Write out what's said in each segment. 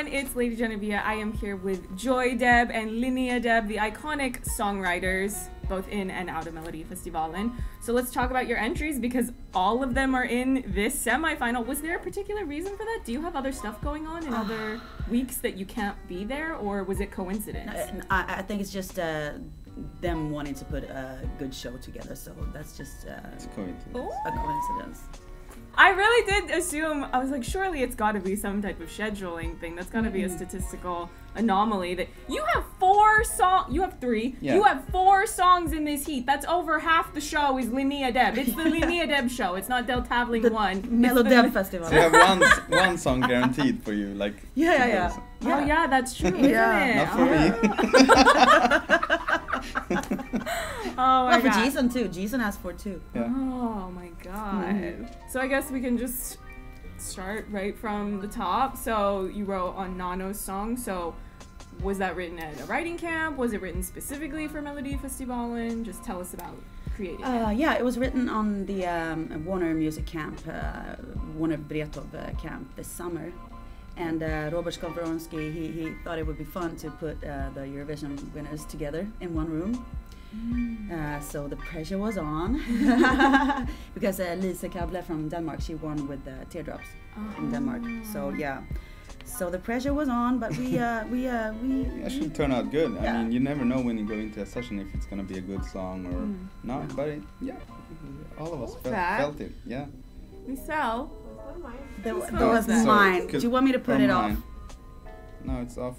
It's LadyJenevia. I am here with Joy Deb and Linnea Deb, the iconic songwriters, both in and out of Melodifestivalen. So let's talk about your entries because all of them are in this semifinal. Was there a particular reason for that? Do you have other stuff going on in other weeks that you can't be there, or was it coincidence? I think it's just them wanting to put a good show together, so that's just it's a coincidence. A coincidence. I really did assume, I was like, surely it's got to be some type of scheduling thing. That's got to be a statistical anomaly that you have you have three. Yeah. You have 4 songs in this heat. That's over half the show is Linnea Deb. It's the Linnea Deb show. It's not Del Tavling 1. Melodifestivalen. So you have one song guaranteed for you, like. Yeah. Oh yeah, that's true, isn't it? Not for me. Oh my God. For Jason too. Jason has 4 too. Yeah. Oh my God. So I guess we can just start right from the top. So you wrote on Nano's song. So was that written at a writing camp? Was it written specifically for Melodifestivalen? Just tell us about creating it. Yeah, it was written on the Warner Music Camp, Warner Badoev camp this summer. And Robert Skowronski, he thought it would be fun to put the Eurovision winners together in one room. So the pressure was on because Lise Kable from Denmark, she won with Teardrops in Denmark. So yeah, so the pressure was on, but we actually turned out good. Yeah. I mean, you never know when you go into a session if it's gonna be a good song or not. But all of us felt it. Yeah. Michelle, that was mine. Do you want me to put it off? No, it's off.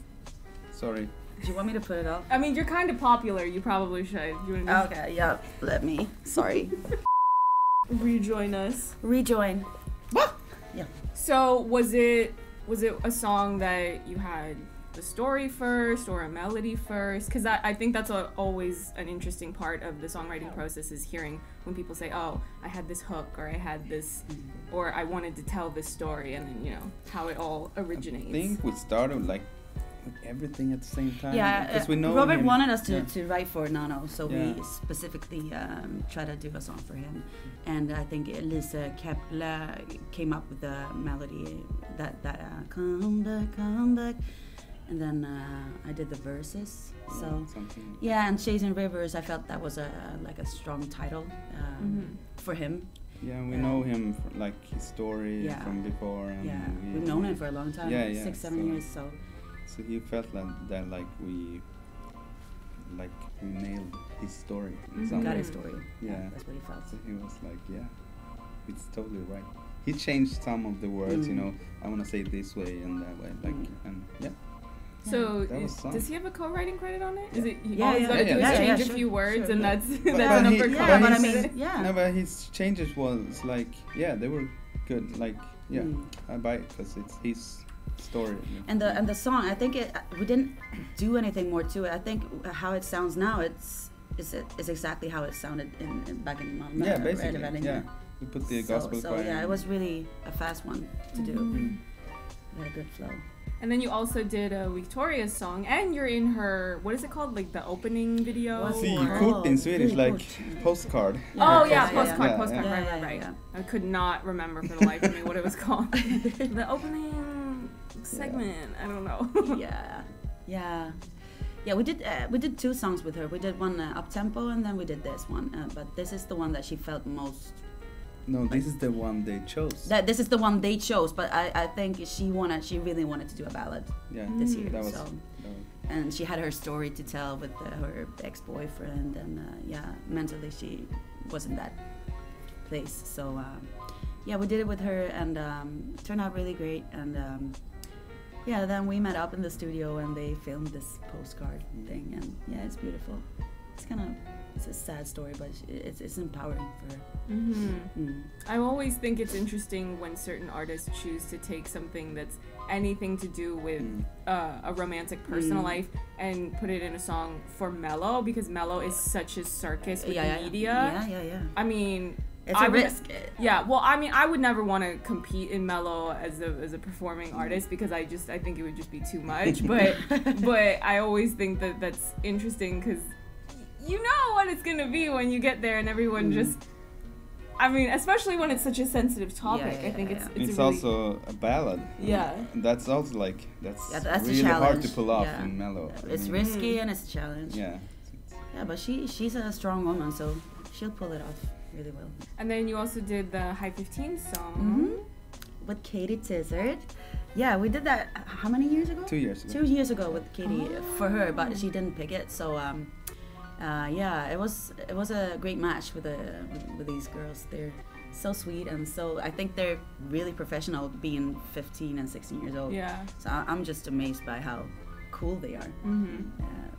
Sorry. Do you want me to put it off? I mean, you're kind of popular. You probably should. Okay, yeah. Let me. Sorry. Rejoin us. Rejoin. What? Yeah. So was it a song that you had the story first or a melody first? Because I think that's always an interesting part of the songwriting process is hearing when people say, oh, I had this hook or I had this, or I wanted to tell this story, and then, how it all originates. I think we started like everything at the same time. Yeah, because we know Robert wanted us to write for Nano, so we specifically tried to do a song for him. And I think Lise Kable came up with the melody that come back, and then I did the verses. So yeah, and Chasing Rivers, I felt that was like a strong title for him. Yeah, we know him for, like his story from before. And we've known him for a long time, 6-7 years. So he felt that like we nailed his story. Got his story. Yeah, that's what he felt. So he was like, it's totally right. He changed some of the words, I want to say it this way and that way, and So does he have a co-writing credit on it? Is it change a few words and that's enough for but I mean, No, but his changes was like, they were good. Like, I buy it because it's his story. And the song, I think we didn't do anything more to it. I think how it sounds now, it's exactly how it sounded back in Malmö. Yeah, basically. Yeah, we put the gospel choir. So yeah, it was really a fast one to do. We had a good flow. And then you also did a Wiktoria song, and you're in her, what is it called, like the opening video? Kort in Swedish, like postcard. Oh yeah, postcard, right. I could not remember for the life of me what it was called. The opening segment, I don't know. Yeah, we did 2 songs with her. We did one up tempo, and then we did this one. But this is the one that she felt most. No, this is the one they chose. This is the one they chose, but I think she really wanted to do a ballad this year. And she had her story to tell with her ex-boyfriend, and mentally she was in that place. So we did it with her, and it turned out really great. And then we met up in the studio, and they filmed this postcard thing, and it's beautiful. It's a sad story, but it's empowering for her. I always think it's interesting when certain artists choose to take something that's anything to do with a romantic personal life and put it in a song for Mello, because Mello is such a circus with the media. Yeah. I mean, it's a risk. Yeah, well, I mean, I would never want to compete in Mello as a performing artist because I think it would just be too much. But I always think that that's interesting because you know what it's gonna be when you get there, and everyone just. I mean, especially when it's such a sensitive topic, I think it's really also a ballad. Yeah. That's also like that's really hard to pull off in mellow. It's risky and it's a challenge. Yeah. Yeah, but she's a strong woman, so she'll pull it off really well. And then you also did the High 15 song with Katie Tizard. Yeah, we did that how many years ago? 2 years ago. 2 years ago with Katie for her, but she didn't pick it. So yeah, it was a great match with these girls. They're so sweet, and so I think they're really professional, being 15 and 16 years old. Yeah. So I'm just amazed by how cool they are.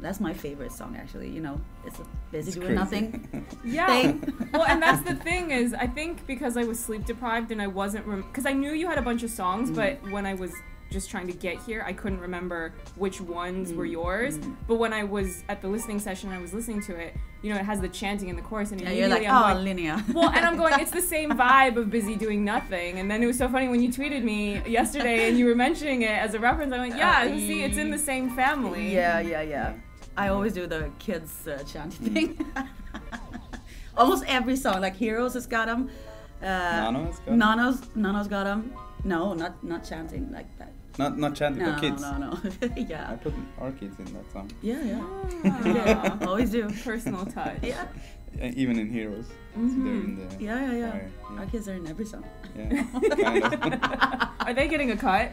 That's my favorite song, actually. You know, it's a busy doing nothing. Yeah. Well, and that's the thing is, I think because I was sleep deprived and I wasn't, because I knew you had a bunch of songs, but when I was just trying to get here, I couldn't remember which ones were yours. But when I was at the listening session, I was listening to it, you know, it has the chanting in the chorus, and you're like, I'm going, Linnea. Well, and I'm going, it's the same vibe of busy doing nothing. And then it was so funny when you tweeted me yesterday and you were mentioning it as a reference. I went, yeah, see, it's in the same family. Yeah. I always do the kids chanting thing. Almost every song, like Heroes has got them. Nano's got them. Nano's got them. No, not chanting like that. Not chanting, but kids. No. Yeah. I put our kids in that song. Yeah. Yeah. Always do. Personal touch. Yeah. Even in Heroes. So they're in the yeah. Our kids are in every song. Yeah, kind of. Are they getting a cut?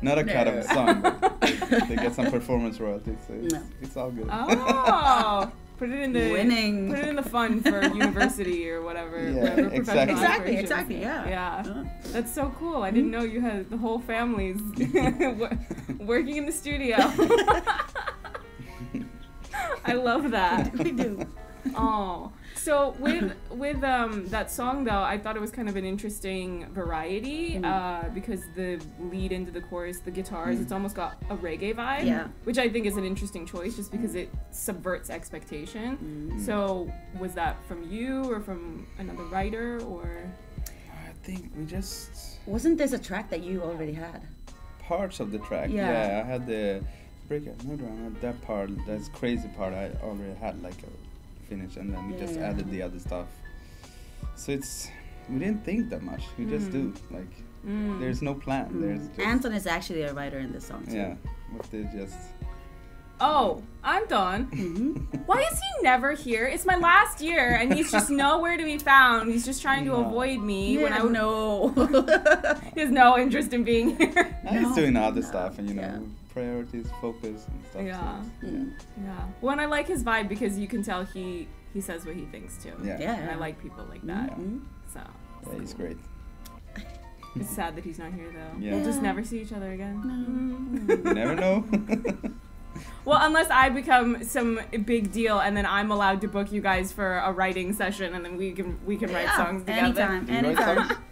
Not a cut of the song, but they get some performance royalties, so it's all good. Oh, put it in the winning. Put it in the fund for university or whatever. Yeah, exactly. Yeah. That's so cool. I didn't know you had the whole families working in the studio. I love that. We do. Oh, so with that song though, I thought it was kind of an interesting variety because the lead into the chorus, the guitars, it's almost got a reggae vibe, which I think is an interesting choice just because it subverts expectation. So was that from you or from another writer, or? I think we just... Wasn't this a track that you already had? Parts of the track, yeah. I had the breakout, no drama, that part, that's crazy part I already had like a finish, and then we just added the other stuff. So we didn't think that much, we just do, like, there's no plan. There's just Anton is actually a writer in this song too. Yeah, but they just... Oh, I'm done. Why is he never here? It's my last year, and he's just nowhere to be found. He's just trying to avoid me. When I know. He has no interest in being here. He's doing other stuff, and you know, priorities, focus, and stuff. Yeah. Well, and I like his vibe because you can tell he says what he thinks too. And I like people like that. So. Yeah, he's great. It's sad that he's not here though. Yeah. We'll just never see each other again. No. You never know. Well, unless I become some big deal and then I'm allowed to book you guys for a writing session and then we can write songs together.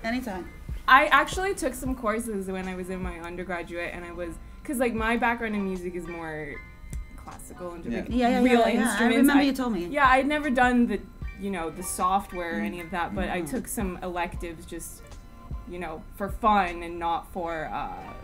Anytime. I actually took some courses when I was in my undergraduate, and because like my background in music is more classical and real instruments. I remember you told me. Yeah, I'd never done the software or any of that, but I took some electives just, for fun and not for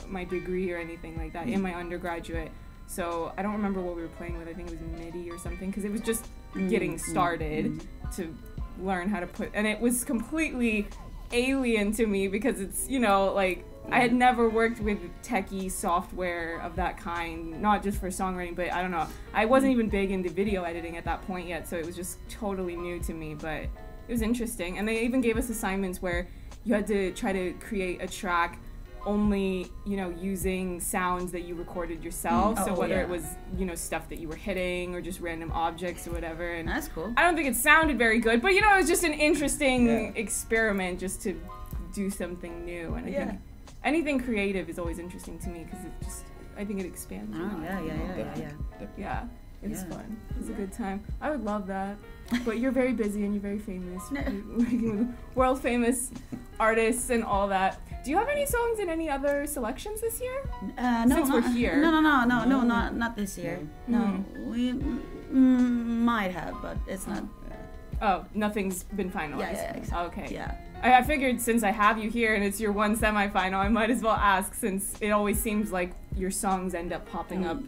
my degree or anything like that in my undergraduate. So I don't remember what we were playing with. I think it was MIDI or something, because it was just getting started to learn how to and it was completely alien to me because it's, like I had never worked with techie software of that kind, not just for songwriting, but I don't know. I wasn't even big into video editing at that point yet, so it was just totally new to me, but it was interesting. And they even gave us assignments where you had to try to create a track only, using sounds that you recorded yourself. So whether it was, stuff that you were hitting or just random objects or whatever. And that's cool. I don't think it sounded very good, but it was just an interesting experiment just to do something new. And I think anything creative is always interesting to me because I think it expands. Yeah. It's fun. It's a good time. I would love that. But you're very busy and you're very famous. Working with world famous artists and all that. Do you have any songs in any other selections this year? No. Since we're here. No, not this year. No. We might have, but it's not. Oh, nothing's been finalized. Yeah, exactly. Okay. Yeah. I figured since I have you here and it's your one semifinal, I might as well ask, since it always seems like your songs end up popping up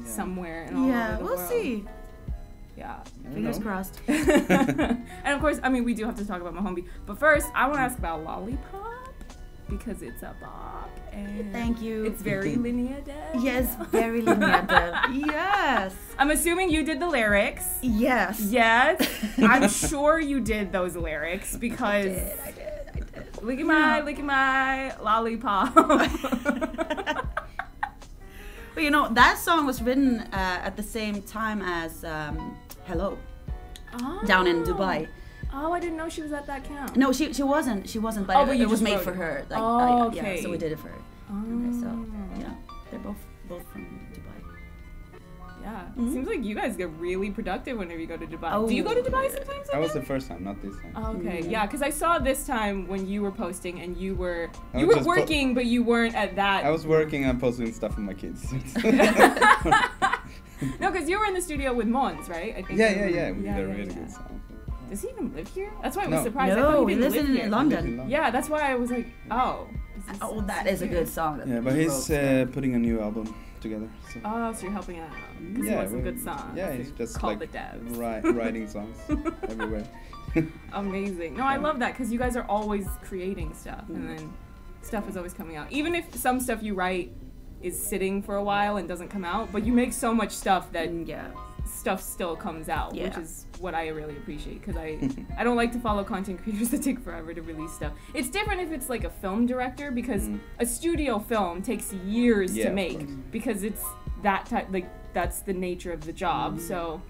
somewhere and all over the world. We'll see. Yeah. Fingers crossed. And of course, I mean, we do have to talk about Mohombi. But first, I want to ask about Lollipop, because it's a bop. And thank you. It's very Linnea Deb. Yes, very Linnea Deb. Yes. I'm assuming you did the lyrics. Yes. Yes. I'm sure you did those lyrics because I did. Look at my lollipop. Well, you know, that song was written at the same time as Hello, down in Dubai. Oh, I didn't know she was at that camp. No, she wasn't, but it was made for her. Like, okay. Yeah, so we did it for her. Okay, so yeah, they're both from Dubai. Yeah, seems like you guys get really productive whenever you go to Dubai. Do you go to Dubai sometimes? That was the first time, not this time. Oh, okay, yeah, because I saw this time when you were posting and you were working, but you weren't at that. I was working and posting stuff with my kids. No, because you were in the studio with Mons, right? I think. Yeah. They're really good songs. Does he even live here? That's why I was surprised. No, he lives in London. Yeah, that's why I was like, oh. Oh, that is a good song. Yeah, but he's putting a new album together. So. Oh, so you're helping out because he wants some good songs. Yeah, he's just called like the Devs. writing songs everywhere. Amazing. No, I love that because you guys are always creating stuff, and then stuff is always coming out. Even if some stuff you write is sitting for a while and doesn't come out, but you make so much stuff that stuff still comes out, which is what I really appreciate, because I don't like to follow content creators that take forever to release stuff. It's different if it's like a film director, because a studio film takes years to make, because it's that type, like that's the nature of the job, so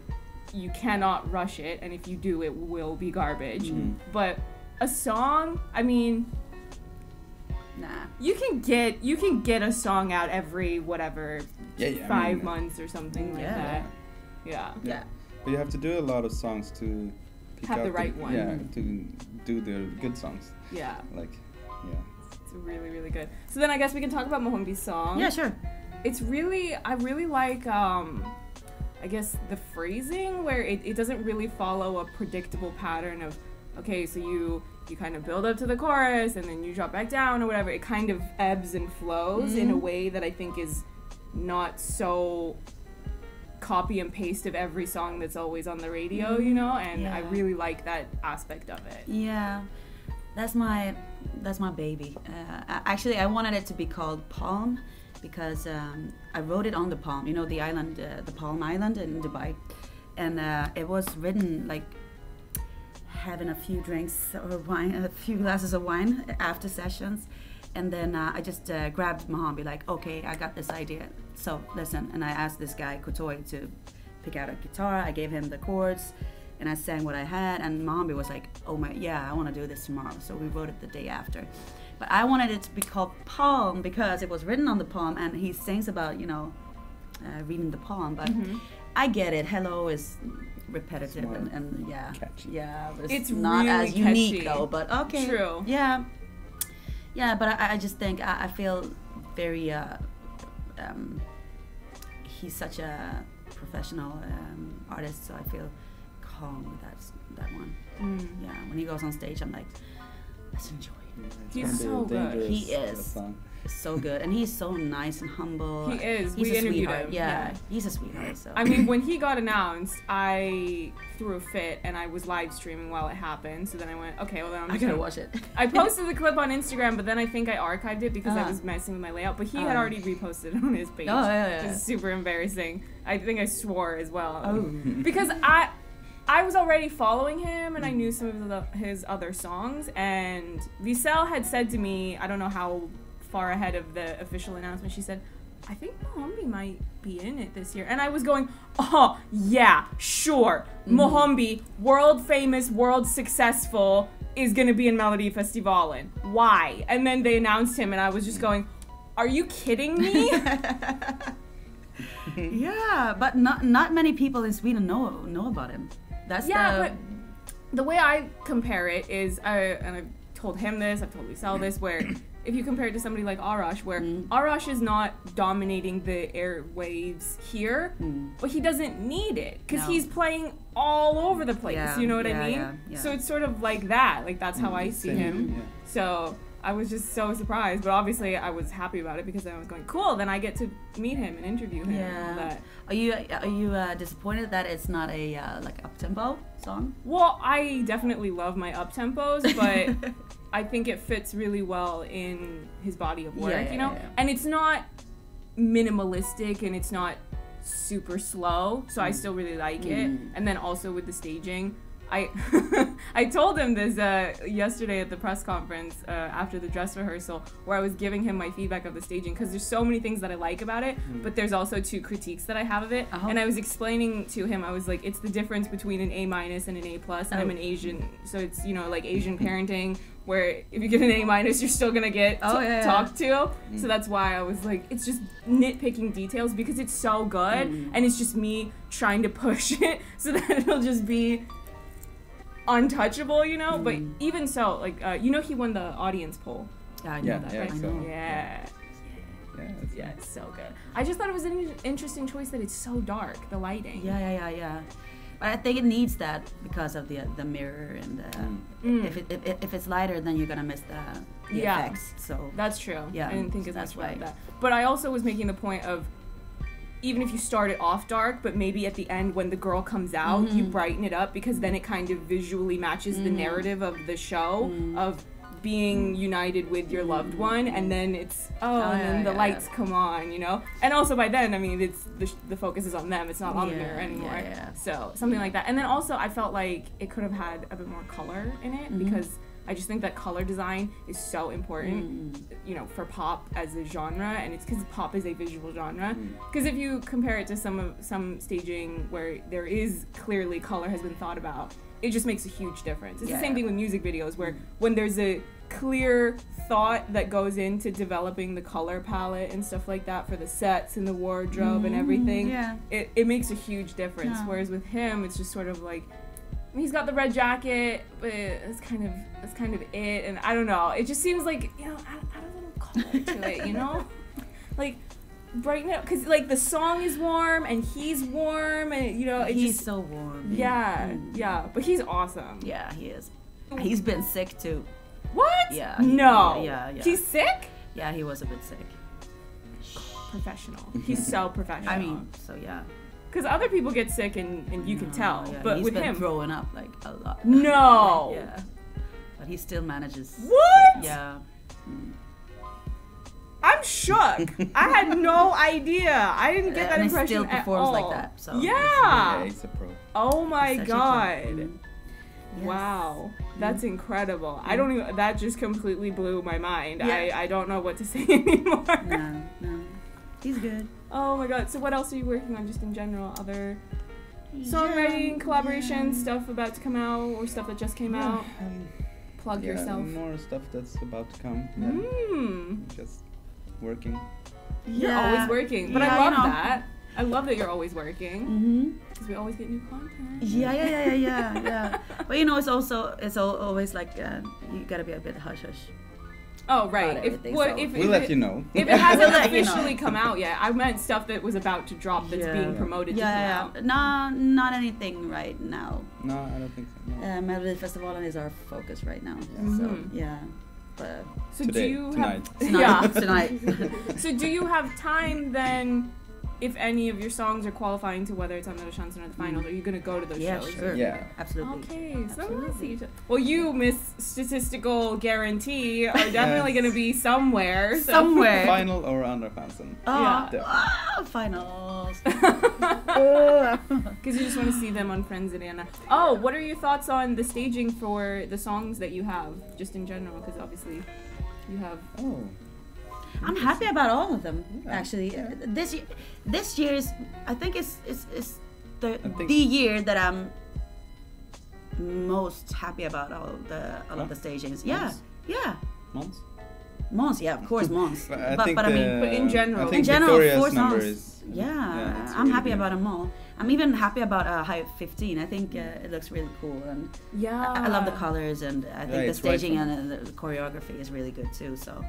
you cannot rush it, and if you do, it will be garbage. But a song, I mean, you can get a song out every whatever 5 months or something like that. Yeah. But you have to do a lot of songs to have the right one. Yeah, to do the good songs. Yeah. It's really, really good. So then I guess we can talk about Mohombi's song. Yeah, sure. It's really, I really like, I guess the phrasing where it doesn't really follow a predictable pattern of, okay, so you kind of build up to the chorus and then you drop back down or whatever. It kind of ebbs and flows in a way that I think is not so copy and paste of every song that's always on the radio, you know, and I really like that aspect of it. Yeah, that's my baby. Actually, I wanted it to be called Palm because I wrote it on the Palm, you know, the island, the Palm Island in Dubai, and it was written like having a few drinks or wine, a few glasses of wine after sessions. And then I just grabbed Mohombi, like, okay, I got this idea. So listen, and I asked this guy, Kutoi, to pick out a guitar. I gave him the chords, and I sang what I had. And Mohombi was like, oh my, yeah, I want to do this tomorrow. So we wrote it the day after. But I wanted it to be called Palm because it was written on the palm, and he sings about, you know, reading the palm. But I get it. Hello is repetitive and catchy. Yeah, it's not really as unique though. But okay, true. Yeah, but I just think I feel very. He's such a professional artist, so I feel calm with that one. Yeah, when he goes on stage, I'm like, let's enjoy. He's so good. He is so good, and he's so nice and humble. He is. He's we a interviewed sweetheart. him. Yeah, he's a sweetheart. So I mean, when he got announced, I threw a fit and I was live streaming while it happened. So then I went, okay, well then I'm just gonna watch it. I posted the clip on Instagram, but then I think I arched it because I was messing with my layout. But he had already reposted it on his page, which is super embarrassing. I think I swore as well because I was already following him and I knew some of his other songs, and Visel had said to me, I don't know how far ahead of the official announcement, she said, I think Mohombi might be in it this year. And I was going, oh, yeah, sure. Mohombi, world famous, world successful, is going to be in Melodifestivalen. Why? And then they announced him and I was just going, are you kidding me? Yeah, but not many people in Sweden know about him. That's but the way I compare it is, and I've told him this, I've told Visel this, where if you compare it to somebody like Arash, where Arash is not dominating the airwaves here, but he doesn't need it because he's playing all over the place. You know what I mean? Yeah. So it's sort of like that. Like that's how I see him. So I was just so surprised, but obviously I was happy about it because I was going, cool, then I get to meet him and interview him. Yeah. Are you disappointed that it's not a like up-tempo song? Well, I definitely love my up-tempos, but I think it fits really well in his body of work, you know? Yeah. And it's not minimalistic and it's not super slow, so I still really like it. And then also with the staging, I told him this yesterday at the press conference after the dress rehearsal, where I was giving him my feedback of the staging, because there's so many things that I like about it, but there's also 2 critiques that I have of it. And I was explaining to him, I was like, it's the difference between an A- and an A+, and I'm an Asian, so it's, you know, like Asian parenting, where if you get an A-, you're still gonna get talked to. So that's why I was like, it's just nitpicking details, because it's so good, and it's just me trying to push it so that it'll just be untouchable, you know. But even so, like, you know, he won the audience poll. Yeah, I know that. Yeah, right? I know. Yeah, it's so good. I just thought it was an interesting choice that it's so dark, the lighting. Yeah. But I think it needs that because of the mirror and if it's lighter, then you're gonna miss the effects. So that's true. Yeah, I didn't think as much about that. But I also was making the point of, even if you start it off dark, but maybe at the end when the girl comes out, you brighten it up, because then it kind of visually matches the narrative of the show of being united with your loved one, and then it's and then the lights come on, you know. And also by then, I mean, it's the focus is on them; it's not on the mirror anymore. So something like that. And then also, I felt like it could have had a bit more color in it, because I just think that color design is so important, you know, for pop as a genre, and it's because pop is a visual genre. Because if you compare it to some staging where there is clearly color has been thought about, it just makes a huge difference. It's the same thing with music videos, where when there's a clear thought that goes into developing the color palette and stuff like that for the sets and the wardrobe and everything, it makes a huge difference. Whereas with him, it's just sort of like, he's got the red jacket, but that's kind of it, and I don't know. It just seems like, you know, add a little color to it, you know, like brighten it, because like the song is warm and he's warm, and you know, he's so warm. Yeah, but he's awesome. Yeah, he is. He's been sick too. What? Yeah. No. Yeah. He's sick? Yeah, he was a bit sick. Professional. He's so professional. I mean, so yeah. Because other people get sick and you can tell, but with him, he's been throwing up like a lot. No. Yeah. But he still manages. What? Yeah. I'm shook. I had no idea. I didn't get that impression he still performs like that. So yeah. He's a pro. Oh my He's god. Yes. Wow. That's incredible. I don't even. That just completely blew my mind. I don't know what to say anymore. No. He's good. Oh my god. So what else are you working on, just in general? Other songwriting, collaboration, stuff about to come out, or stuff that just came out? Plug yourself. More stuff that's about to come. Just working. You're always working. But I love that. I love that you're always working. Because we always get new content. Yeah. But you know, it's always like you gotta be a bit hush hush. Oh right. We'll let you know. If it hasn't officially come out yet, I meant stuff that was about to drop that's being promoted to come out. No, not anything right now. No, I don't think so. No. Melodifestivalen is our focus right now. So yeah. But so today, do you tonight. have tonight. So do you have time then? If any of your songs are qualifying to whether it's on the Chanson or the finals, are you going to go to those shows? Sure. Yeah, absolutely. Okay, so we'll see each other. Well, you, Miss Statistical Guarantee, are definitely going to be somewhere. So. Somewhere. Final or under Chanson. Finals. Because you just want to see them on Friends and Anna. Oh, what are your thoughts on the staging for the songs that you have, just in general? Because obviously you have... I'm happy about all of them, actually. This year's, I think it's the year that I'm most happy about all of the stagings. Mons, yeah, of course, Mons. But I mean, in general, Wiktoria's 4 number songs. is I'm really happy good. about them all. I'm even happy about High 15. I think it looks really cool, and I love the colors, and I think the staging and the choreography is really good too. So.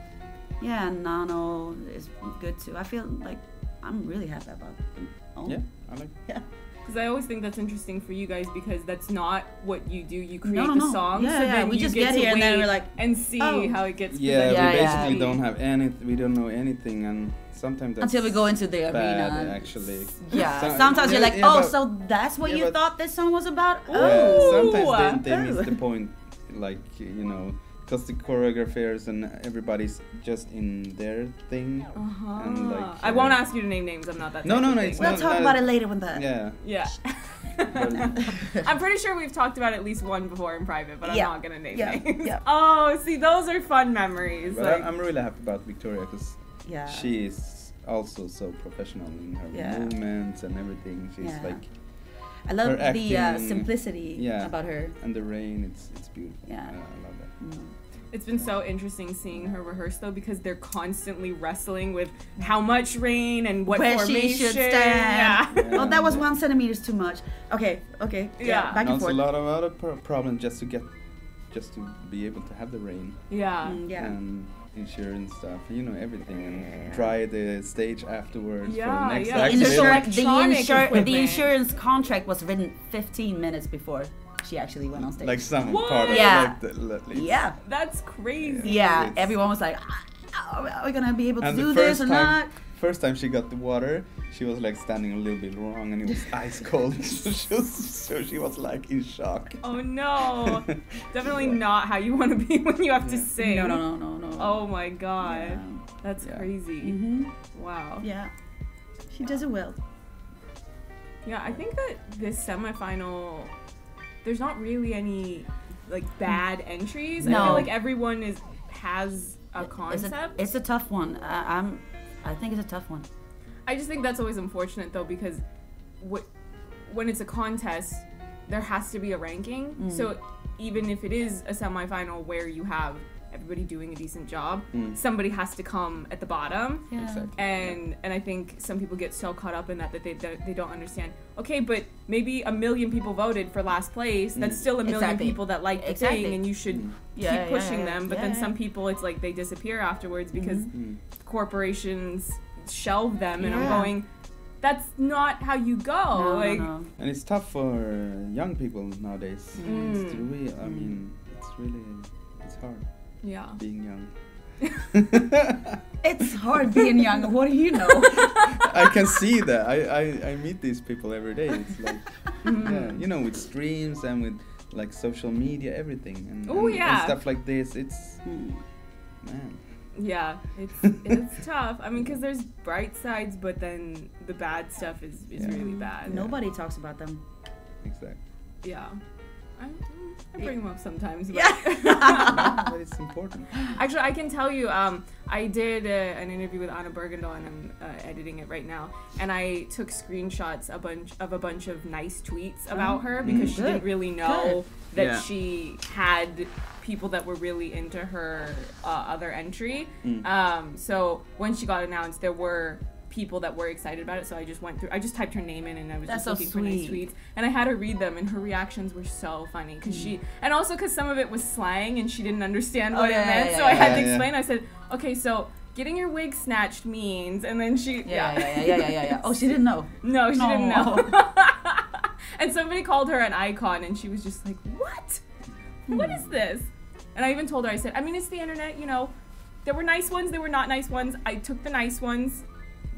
Yeah, and Nano is good too. I feel like I'm really happy about them all. Yeah, I like. Yeah. Because I always think that's interesting for you guys because that's not what you do. You create no. the song, yeah, so yeah. then we you just get here and then we're like, and see how it gets. Yeah, presented. we basically don't have any. We don't know anything, and sometimes that's until we go into the bad, arena. Actually, yeah. Sometimes you're like, oh, so that's what you thought this song was about. Yeah, sometimes they miss the point, like you know. Because the choreographers and everybody's just in their thing. And like, I won't ask you to name names. I'm not that. No. We'll talk about it later when that. Yeah. I'm pretty sure we've talked about at least one before in private, but I'm not gonna name names. Yeah. Oh, see, those are fun memories. But like, I'm really happy about Wiktoria because she is also so professional in her movements and everything. She's like. I love the simplicity about her. And the rain, it's beautiful. Yeah. I love that. It's been so interesting seeing her rehearse though because they're constantly wrestling with how much rain and what where formation. She should stand. Yeah. Oh, that was 1 centimeter too much. Okay. Yeah. Back and forth. A lot of problems just to be able to have the rain. Yeah. And insurance stuff, you know, everything, and try the stage afterwards for the next the insurance contract was written 15 minutes before she actually went on stage. Like some part of it. That's crazy. Yeah, everyone was like, are we gonna be able to do this or not? First time she got the water, she was like standing a little bit wrong and it was ice cold. so she was like in shock. Oh no. Definitely not how you want to be when you have to sing. No. Oh my god. Yeah. That's crazy. Mm-hmm. Wow. Yeah. She does it well. Yeah, I think that this semifinal, there's not really any like bad entries. No. I feel like everyone has a concept. It's a tough one. I think it's a tough one. I just think that's always unfortunate though because when it's a contest, there has to be a ranking. So even if it is a semifinal where you have everybody doing a decent job, somebody has to come at the bottom. Yeah. Exactly. And I think some people get so caught up in that they don't understand. Okay, but maybe 1 million people voted for last place. That's still 1 million people that like the thing, and you should keep pushing them. But then some people, it's like they disappear afterwards because corporations shelve them, and I'm going, that's not how you go. No. And it's tough for young people nowadays. It's really, I mean, it's hard. Yeah. Being young. It's hard being young. What do you know? I can see that. I meet these people every day. It's like, you know, with streams and with like social media, everything, and stuff like this. It's man. Yeah, it's tough. I mean, because there's bright sides, but then the bad stuff is really bad. Nobody talks about them. Exactly. Yeah. I bring them up sometimes. But but it's important. Actually, I can tell you, I did an interview with Anna Bergendahl, and I'm editing it right now. And I took screenshots of a bunch of nice tweets about her because she didn't really know that she had people that were really into her other entry. So when she got announced, there were people that were excited about it, so I just typed her name in and I was just looking for nice tweets, and I had her read them, and her reactions were so funny because some of it was slang and she didn't understand what it meant, so I had to explain. I said, okay, so getting your wig snatched means, and then she Oh, she didn't know. No, she didn't know. And somebody called her an icon, and she was just like, what? What is this? And I even told her, I said, I mean, it's the internet, you know, there were nice ones, there were not nice ones. I took the nice ones.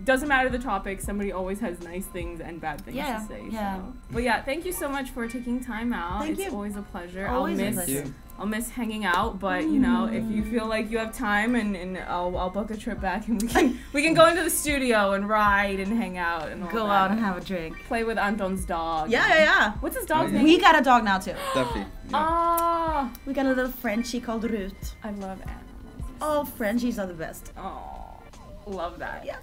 Doesn't matter the topic, somebody always has nice things and bad things to say. Yeah. So. But yeah, thank you so much for taking time out. Thank you. It's always a pleasure. Always I'll miss hanging out, but you know, if you feel like you have time, and I'll book a trip back, and we can go into the studio and ride and hang out and go out and have a drink. Play with Anton's dog. Yeah. What's his dog's name? We got a dog now too. Duffy. Ah. We got a little Frenchie called Ruth. I love animals. Oh, Frenchies are the best. Oh, love that. Yeah.